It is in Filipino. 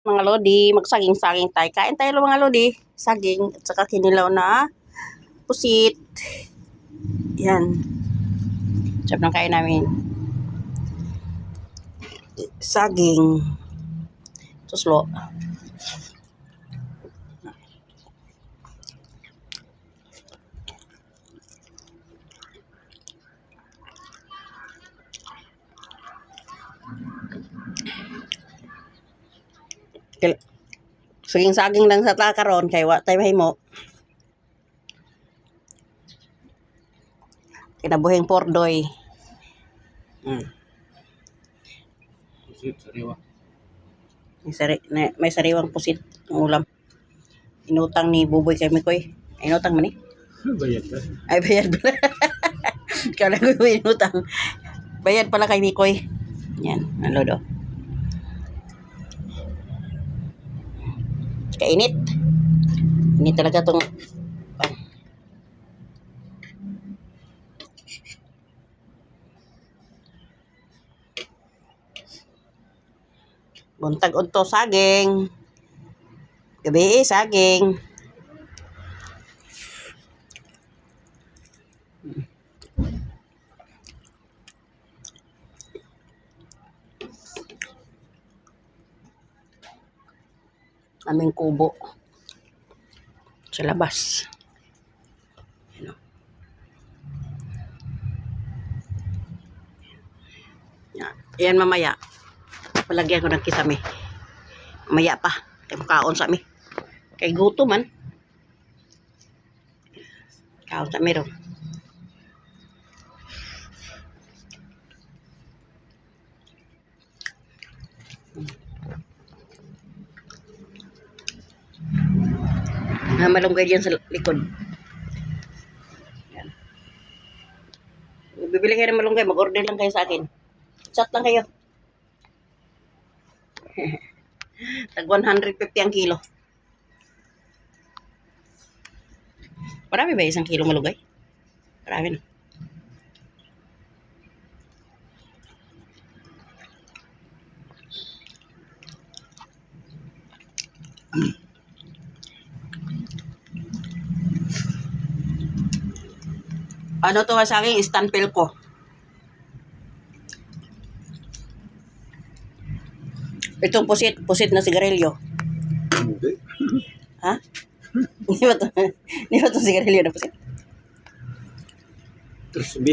Mga lodi, magsaging-saging tayo. Kain tayo mga lodi. Saging at saka kinilaw na pusit. Yan. Sarap ng kain namin. Saging. Suslo. Saging-saging lang sa takaron kay wa tay mahimo. Kinabuhing pordoy. Pusit, sariwa. May sariwang pusit ng ulam. Inutang ni Buboy kay Mikoy. Inutang man eh. Bayad ba? Ay, bayad pala. Kala ko inutang. Bayad pala kay Mikoy. Yan, ang lodo. Kainit. Init talaga tong buntag unto saging. Gabi saging. Aming kubo sa labas. Yan mamaya. Palagyan ko ng kisame. Mamaya pa. Kaya makaon sa amin. Kay guto man. Kaon sa amin ron. Malunggay dyan sa likod. Yan. Bibili kayo ng malunggay, mag-order lang kayo sa akin. Chat lang kayo. Tag 150 ang kilo. Marami ba isang kilo malunggay? Marami na. Ano to sa akin? Stanpil ko. Itong pusit na sigarilyo. Hindi. Ha? Hindi ba to sigarilyo na pusit? Terus B.